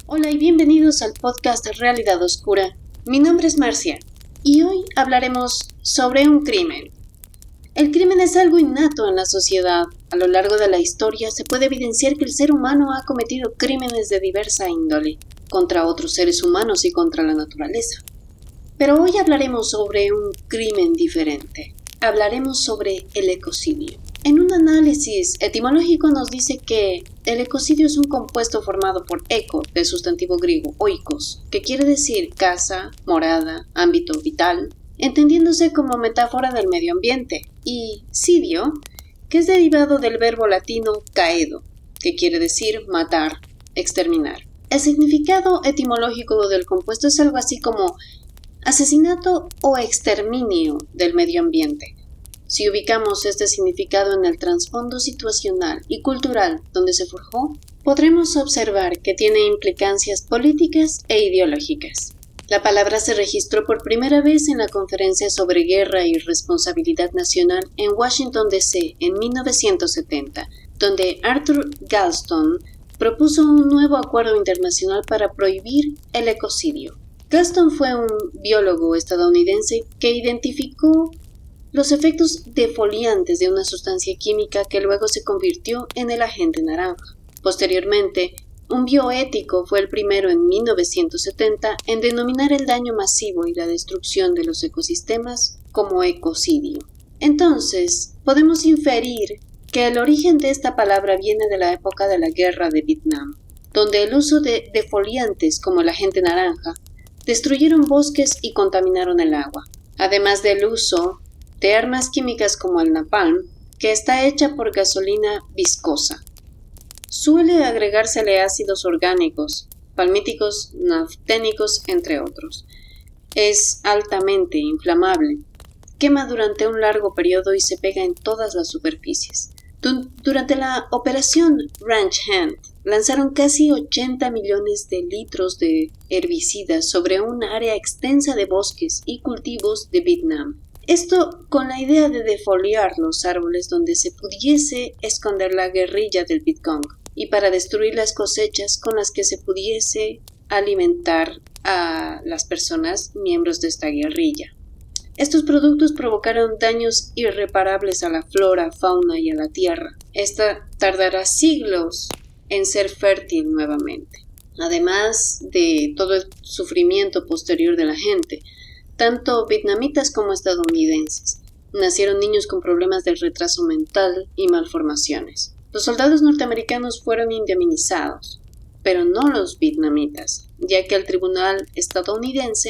Hola y bienvenidos al podcast Realidad Oscura. Mi nombre es Marcia y hoy hablaremos sobre un crimen. El crimen es algo innato en la sociedad. A lo largo de la historia se puede evidenciar que el ser humano ha cometido crímenes de diversa índole, contra otros seres humanos y contra la naturaleza. Pero hoy hablaremos sobre un crimen diferente. Hablaremos sobre el ecocidio. En un análisis etimológico nos dice que el ecocidio es un compuesto formado por eco, del sustantivo griego oikos, que quiere decir casa, morada, ámbito vital, entendiéndose como metáfora del medio ambiente, y sidio, que es derivado del verbo latino caedo, que quiere decir matar, exterminar. El significado etimológico del compuesto es algo así como asesinato o exterminio del medio ambiente. Si ubicamos este significado en el trasfondo situacional y cultural donde se forjó, podremos observar que tiene implicancias políticas e ideológicas. La palabra se registró por primera vez en la Conferencia sobre Guerra y Responsabilidad Nacional en Washington, D.C. en 1970, donde Arthur Galston propuso un nuevo acuerdo internacional para prohibir el ecocidio. Galston fue un biólogo estadounidense que identificó los efectos defoliantes de una sustancia química que luego se convirtió en el agente naranja. Posteriormente, un bioético fue el primero en 1970 en denominar el daño masivo y la destrucción de los ecosistemas como ecocidio. Entonces, podemos inferir que el origen de esta palabra viene de la época de la Guerra de Vietnam, donde el uso de defoliantes como el agente naranja destruyeron bosques y contaminaron el agua, además del uso de armas químicas como el napalm, que está hecha por gasolina viscosa. Suele agregársele ácidos orgánicos, palmíticos, nafténicos, entre otros. Es altamente inflamable, quema durante un largo periodo y se pega en todas las superficies. Durante la operación Ranch Hand, lanzaron casi 80 millones de litros de herbicidas sobre un área extensa de bosques y cultivos de Vietnam. Esto con la idea de defoliar los árboles donde se pudiese esconder la guerrilla del Vietcong y para destruir las cosechas con las que se pudiese alimentar a las personas miembros de esta guerrilla. Estos productos provocaron daños irreparables a la flora, fauna y a la tierra. Esta tardará siglos en ser fértil nuevamente, además de todo el sufrimiento posterior de la gente, tanto vietnamitas como estadounidenses. Nacieron niños con problemas de retraso mental y malformaciones. Los soldados norteamericanos fueron indemnizados, pero no los vietnamitas, ya que el tribunal estadounidense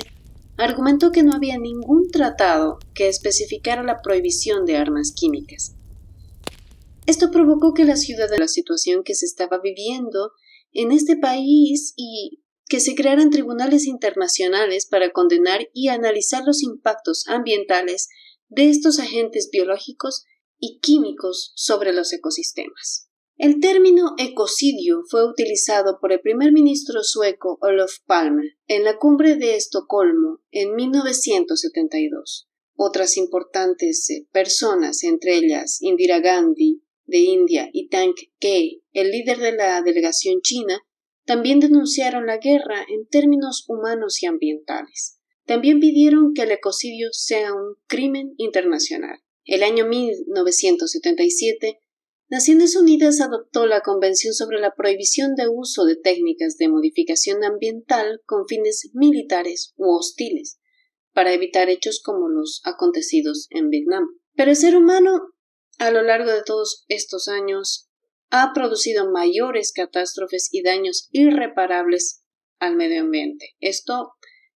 argumentó que no había ningún tratado que especificara la prohibición de armas químicas. Esto provocó que la situación que se estaba viviendo en este país y que se crearan tribunales internacionales para condenar y analizar los impactos ambientales de estos agentes biológicos y químicos sobre los ecosistemas. El término ecocidio fue utilizado por el primer ministro sueco Olof Palme en la cumbre de Estocolmo en 1972. Otras importantes personas, entre ellas Indira Gandhi de India y Tang Khe, el líder de la delegación china, también denunciaron la guerra en términos humanos y ambientales. También pidieron que el ecocidio sea un crimen internacional. El año 1977, Naciones Unidas adoptó la Convención sobre la Prohibición de Uso de Técnicas de Modificación Ambiental con fines militares u hostiles, para evitar hechos como los acontecidos en Vietnam. Pero el ser humano, a lo largo de todos estos años, ha producido mayores catástrofes y daños irreparables al medio ambiente. Esto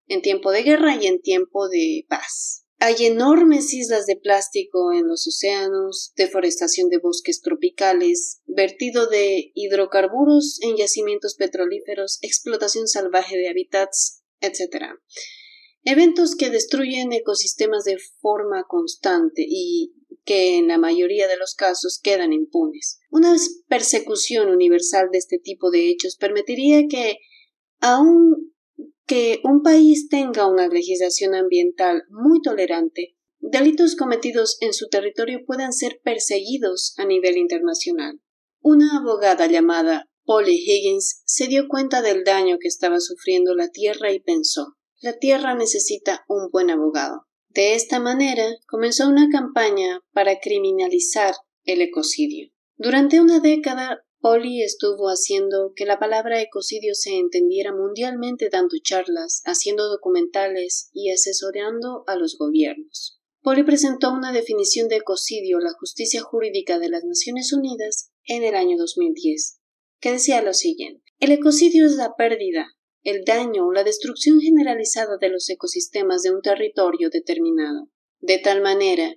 en tiempo de guerra y en tiempo de paz. Hay enormes islas de plástico en los océanos, deforestación de bosques tropicales, vertido de hidrocarburos en yacimientos petrolíferos, explotación salvaje de hábitats, etc. Eventos que destruyen ecosistemas de forma constante y que en la mayoría de los casos quedan impunes. Una persecución universal de este tipo de hechos permitiría que, aun que un país tenga una legislación ambiental muy tolerante, delitos cometidos en su territorio puedan ser perseguidos a nivel internacional. Una abogada llamada Polly Higgins se dio cuenta del daño que estaba sufriendo la Tierra y pensó: la Tierra necesita un buen abogado. De esta manera, comenzó una campaña para criminalizar el ecocidio. Durante una década, Polly estuvo haciendo que la palabra ecocidio se entendiera mundialmente, dando charlas, haciendo documentales y asesorando a los gobiernos. Polly presentó una definición de ecocidio a la Justicia Jurídica de las Naciones Unidas en el año 2010, que decía lo siguiente: el ecocidio es la pérdida, el daño o la destrucción generalizada de los ecosistemas de un territorio determinado, de tal manera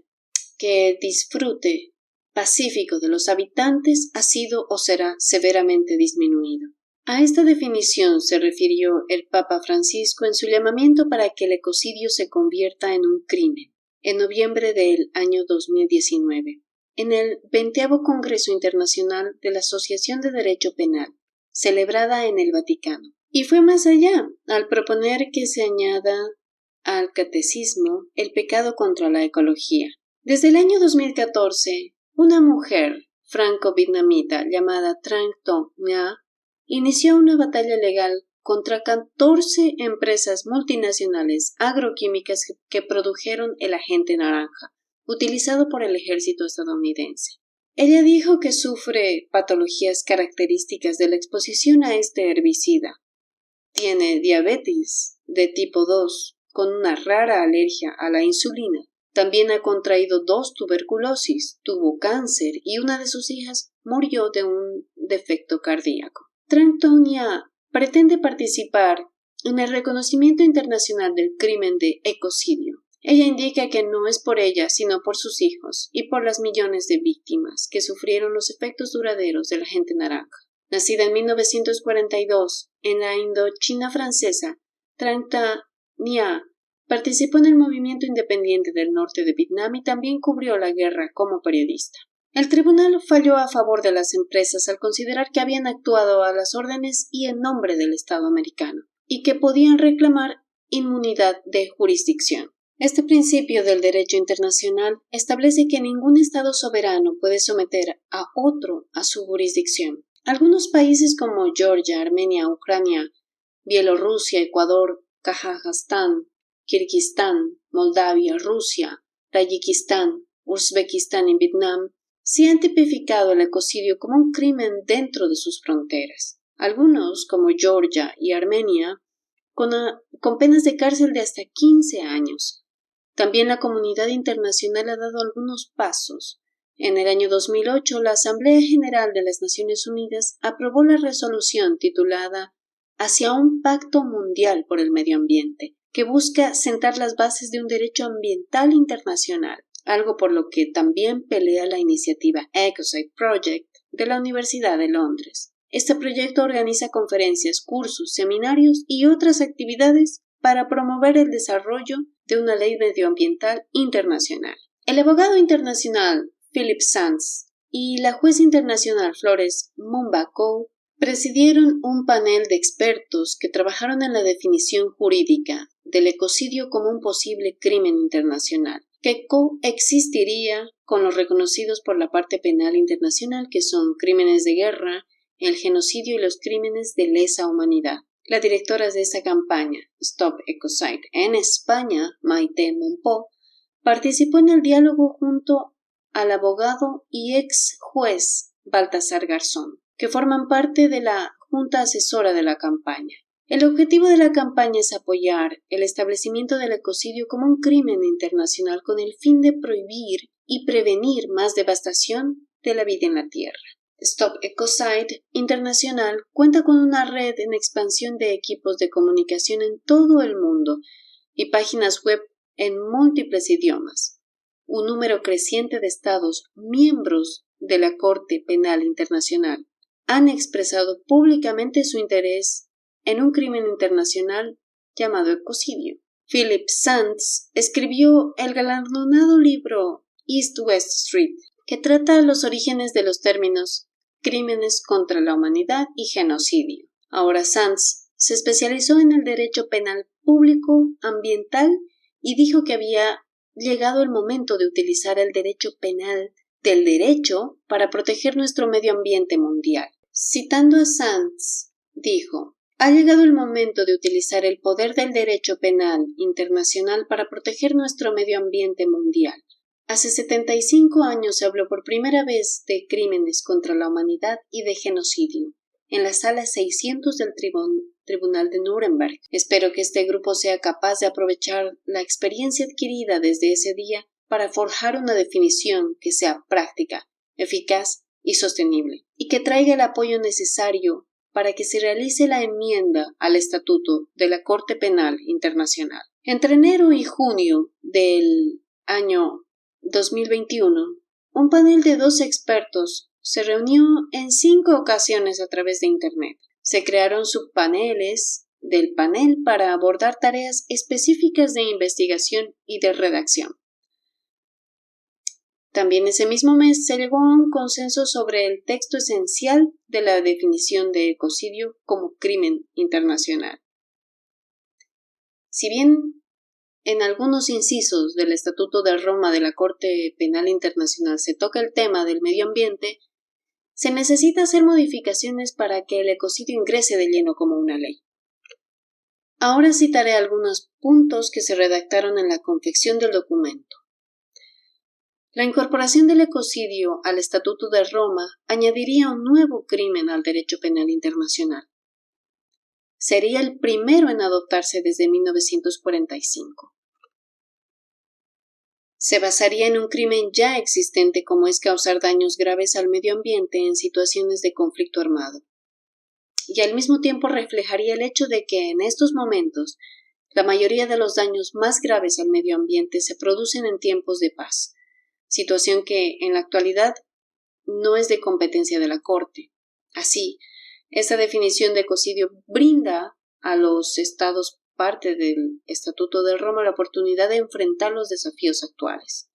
que el disfrute pacífico de los habitantes ha sido o será severamente disminuido. A esta definición se refirió el Papa Francisco en su llamamiento para que el ecocidio se convierta en un crimen, en noviembre del año 2019, en el 20º Congreso Internacional de la Asociación de Derecho Penal, celebrada en el Vaticano. Y fue más allá, al proponer que se añada al catecismo el pecado contra la ecología. Desde el año 2014, una mujer franco-vietnamita llamada Trang Ton Nha inició una batalla legal contra 14 empresas multinacionales agroquímicas que produjeron el agente naranja, utilizado por el ejército estadounidense. Ella dijo que sufre patologías características de la exposición a este herbicida. Tiene diabetes de tipo 2, con una rara alergia a la insulina. También ha contraído 2 tuberculosis, tuvo cáncer y una de sus hijas murió de un defecto cardíaco. Trang Ton Nha pretende participar en el reconocimiento internacional del crimen de ecocidio. Ella indica que no es por ella, sino por sus hijos y por las millones de víctimas que sufrieron los efectos duraderos del agente naranja. Nacida en 1942 en la Indochina francesa, Trang Ton Nha participó en el movimiento independiente del norte de Vietnam y también cubrió la guerra como periodista. El tribunal falló a favor de las empresas al considerar que habían actuado a las órdenes y en nombre del Estado americano y que podían reclamar inmunidad de jurisdicción. Este principio del derecho internacional establece que ningún Estado soberano puede someter a otro a su jurisdicción. Algunos países como Georgia, Armenia, Ucrania, Bielorrusia, Ecuador, Kazajstán, Kirguistán, Moldavia, Rusia, Tayikistán, Uzbekistán y Vietnam sí han tipificado el ecocidio como un crimen dentro de sus fronteras. Algunos, como Georgia y Armenia, con penas de cárcel de hasta 15 años. También la comunidad internacional ha dado algunos pasos. En el año 2008, la Asamblea General de las Naciones Unidas aprobó la resolución titulada Hacia un Pacto Mundial por el Medio Ambiente, que busca sentar las bases de un derecho ambiental internacional, algo por lo que también pelea la iniciativa Ecocide Project de la Universidad de Londres. Este proyecto organiza conferencias, cursos, seminarios y otras actividades para promover el desarrollo de una ley medioambiental internacional. El abogado internacional Philip Sands y la jueza internacional Flores Mumbaco presidieron un panel de expertos que trabajaron en la definición jurídica del ecocidio como un posible crimen internacional, que coexistiría con los reconocidos por la parte penal internacional, que son crímenes de guerra, el genocidio y los crímenes de lesa humanidad. La directora de esta campaña, Stop Ecocide, en España, Maite Monpó, participó en el diálogo junto al abogado y ex juez Baltasar Garzón, que forman parte de la junta asesora de la campaña. El objetivo de la campaña es apoyar el establecimiento del ecocidio como un crimen internacional con el fin de prohibir y prevenir más devastación de la vida en la Tierra. Stop Ecocide Internacional cuenta con una red en expansión de equipos de comunicación en todo el mundo y páginas web en múltiples idiomas. Un número creciente de estados miembros de la Corte Penal Internacional han expresado públicamente su interés en un crimen internacional llamado ecocidio. Philip Sands escribió el galardonado libro East-West Street, que trata los orígenes de los términos crímenes contra la humanidad y genocidio. Ahora Sands se especializó en el derecho penal público ambiental y dijo que había llegado el momento de utilizar el derecho penal del derecho para proteger nuestro medio ambiente mundial. Citando a Sands, dijo: «Ha llegado el momento de utilizar el poder del derecho penal internacional para proteger nuestro medio ambiente mundial. Hace 75 años se habló por primera vez de crímenes contra la humanidad y de genocidio, en la sala 600 del Tribunal de Nuremberg. Espero que este grupo sea capaz de aprovechar la experiencia adquirida desde ese día para forjar una definición que sea práctica, eficaz y sostenible, y que traiga el apoyo necesario para que se realice la enmienda al Estatuto de la Corte Penal Internacional». Entre enero y junio del año 2021, un panel de 12 expertos se reunió en 5 ocasiones a través de Internet. Se crearon subpaneles del panel para abordar tareas específicas de investigación y de redacción. También ese mismo mes se llegó a un consenso sobre el texto esencial de la definición de ecocidio como crimen internacional. Si bien en algunos incisos del Estatuto de Roma de la Corte Penal Internacional se toca el tema del medio ambiente, se necesita hacer modificaciones para que el ecocidio ingrese de lleno como una ley. Ahora citaré algunos puntos que se redactaron en la confección del documento. La incorporación del ecocidio al Estatuto de Roma añadiría un nuevo crimen al derecho penal internacional. Sería el primero en adoptarse desde 1945. Se basaría en un crimen ya existente, como es causar daños graves al medio ambiente en situaciones de conflicto armado. Y al mismo tiempo reflejaría el hecho de que en estos momentos la mayoría de los daños más graves al medio ambiente se producen en tiempos de paz, situación que en la actualidad no es de competencia de la Corte. Así, esta definición de ecocidio brinda a los estados parte del Estatuto de Roma la oportunidad de enfrentar los desafíos actuales.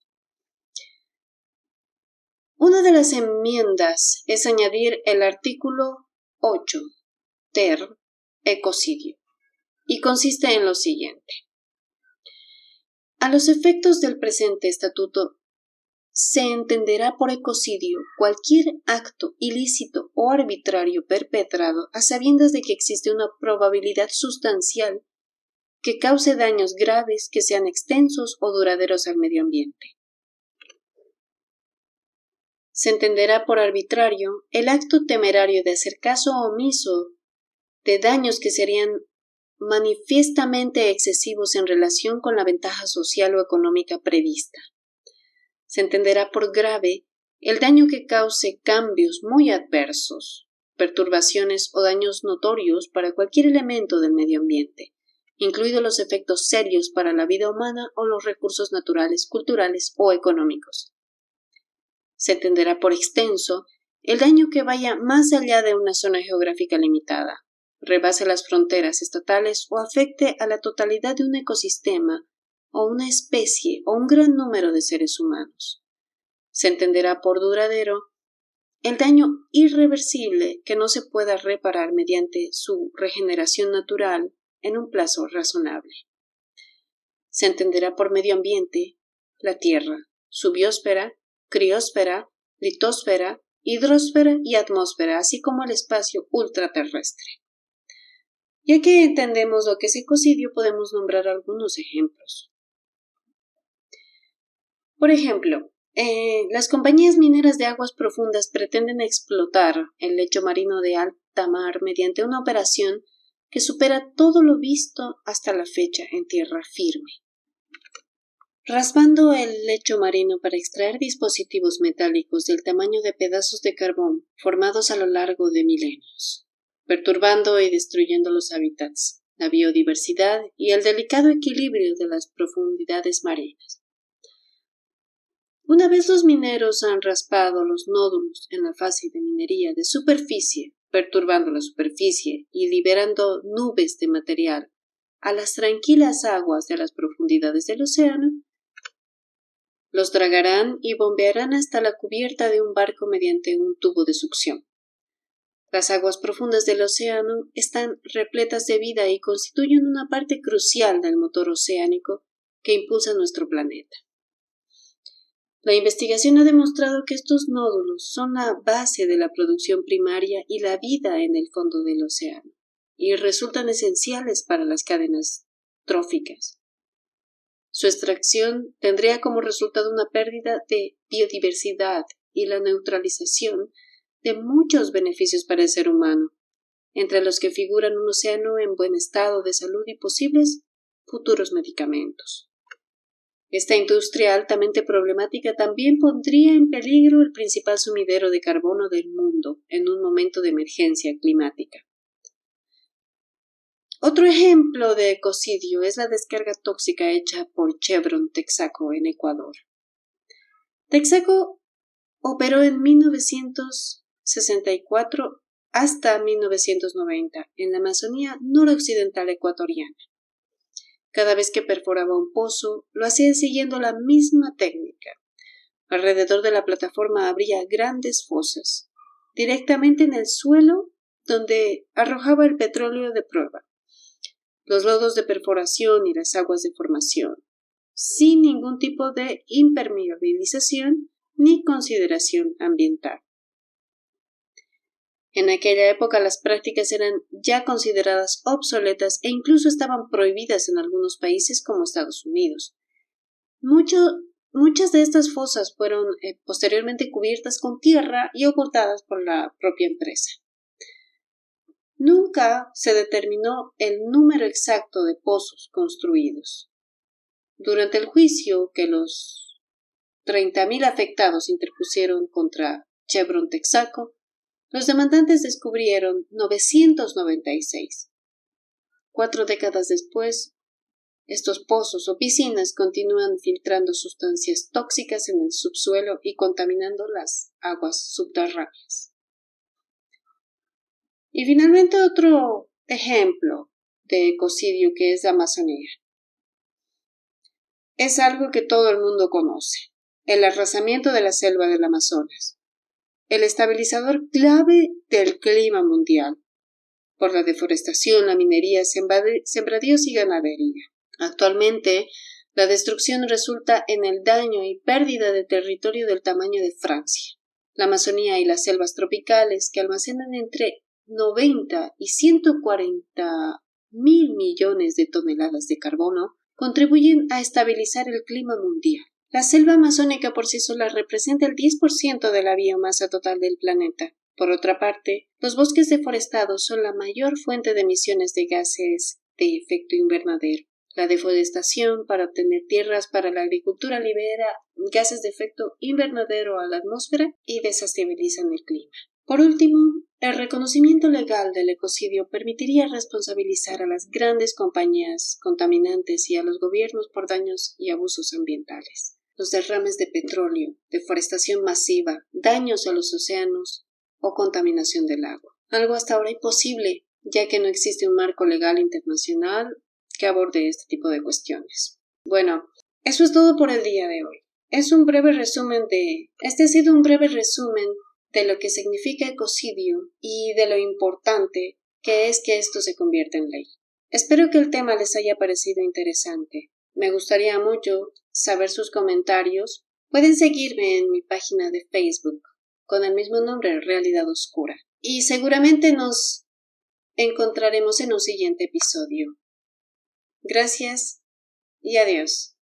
Una de las enmiendas es añadir el artículo 8, ter, ecocidio, y consiste en lo siguiente. A los efectos del presente estatuto, se entenderá por ecocidio cualquier acto ilícito o arbitrario perpetrado a sabiendas de que existe una probabilidad sustancial que cause daños graves que sean extensos o duraderos al medio ambiente. Se entenderá por arbitrario el acto temerario de hacer caso omiso de daños que serían manifiestamente excesivos en relación con la ventaja social o económica prevista. Se entenderá por grave el daño que cause cambios muy adversos, perturbaciones o daños notorios para cualquier elemento del medio ambiente, incluidos los efectos serios para la vida humana o los recursos naturales, culturales o económicos. Se entenderá por extenso el daño que vaya más allá de una zona geográfica limitada, rebase las fronteras estatales o afecte a la totalidad de un ecosistema o una especie o un gran número de seres humanos. Se entenderá por duradero el daño irreversible que no se pueda reparar mediante su regeneración natural en un plazo razonable. Se entenderá por medio ambiente la Tierra, su biosfera, criosfera, litosfera, hidrosfera y atmósfera, así como el espacio ultraterrestre. Ya que entendemos lo que es ecocidio, podemos nombrar algunos ejemplos. Por ejemplo, las compañías mineras de aguas profundas pretenden explotar el lecho marino de alta mar mediante una operación que supera todo lo visto hasta la fecha en tierra firme, raspando el lecho marino para extraer dispositivos metálicos del tamaño de pedazos de carbón formados a lo largo de milenios, perturbando y destruyendo los hábitats, la biodiversidad y el delicado equilibrio de las profundidades marinas. Una vez los mineros han raspado los nódulos en la fase de minería de superficie, perturbando la superficie y liberando nubes de material a las tranquilas aguas de las profundidades del océano, los dragarán y bombearán hasta la cubierta de un barco mediante un tubo de succión. Las aguas profundas del océano están repletas de vida y constituyen una parte crucial del motor oceánico que impulsa nuestro planeta. La investigación ha demostrado que estos nódulos son la base de la producción primaria y la vida en el fondo del océano, y resultan esenciales para las cadenas tróficas. Su extracción tendría como resultado una pérdida de biodiversidad y la neutralización de muchos beneficios para el ser humano, entre los que figuran un océano en buen estado de salud y posibles futuros medicamentos. Esta industria altamente problemática también pondría en peligro el principal sumidero de carbono del mundo en un momento de emergencia climática. Otro ejemplo de ecocidio es la descarga tóxica hecha por Chevron Texaco en Ecuador. Texaco operó en 1964 hasta 1990 en la Amazonía noroccidental ecuatoriana. Cada vez que perforaba un pozo, lo hacía siguiendo la misma técnica. Alrededor de la plataforma habría grandes fosas, directamente en el suelo donde arrojaba el petróleo de prueba, los lodos de perforación y las aguas de formación, sin ningún tipo de impermeabilización ni consideración ambiental. En aquella época las prácticas eran ya consideradas obsoletas e incluso estaban prohibidas en algunos países como Estados Unidos. Muchas de estas fosas fueron posteriormente cubiertas con tierra y ocultadas por la propia empresa. Nunca se determinó el número exacto de pozos construidos. Durante el juicio que los 30.000 afectados interpusieron contra Chevron Texaco, los demandantes descubrieron 996. 4 décadas después, estos pozos o piscinas continúan filtrando sustancias tóxicas en el subsuelo y contaminando las aguas subterráneas. Y finalmente otro ejemplo de ecocidio que es la Amazonía. Es algo que todo el mundo conoce, el arrasamiento de la selva del Amazonas, el estabilizador clave del clima mundial, por la deforestación, la minería, sembradíos y ganadería. Actualmente, la destrucción resulta en el daño y pérdida de territorio del tamaño de Francia. La Amazonía y las selvas tropicales, que almacenan entre 90 y 140 mil millones de toneladas de carbono, contribuyen a estabilizar el clima mundial. La selva amazónica por sí sola representa el 10% de la biomasa total del planeta. Por otra parte, los bosques deforestados son la mayor fuente de emisiones de gases de efecto invernadero. La deforestación para obtener tierras para la agricultura libera gases de efecto invernadero a la atmósfera y desestabilizan el clima. Por último, el reconocimiento legal del ecocidio permitiría responsabilizar a las grandes compañías contaminantes y a los gobiernos por daños y abusos ambientales. Los derrames de petróleo, deforestación masiva, daños a los océanos o contaminación del agua. Algo hasta ahora imposible, ya que no existe un marco legal internacional que aborde este tipo de cuestiones. Bueno, eso es todo por el día de hoy. Este ha sido un breve resumen de lo que significa ecocidio y de lo importante que es que esto se convierta en ley. Espero que el tema les haya parecido interesante. Me gustaría mucho saber sus comentarios. Pueden seguirme en mi página de Facebook con el mismo nombre, Realidad Oscura. Y seguramente nos encontraremos en un siguiente episodio. Gracias y adiós.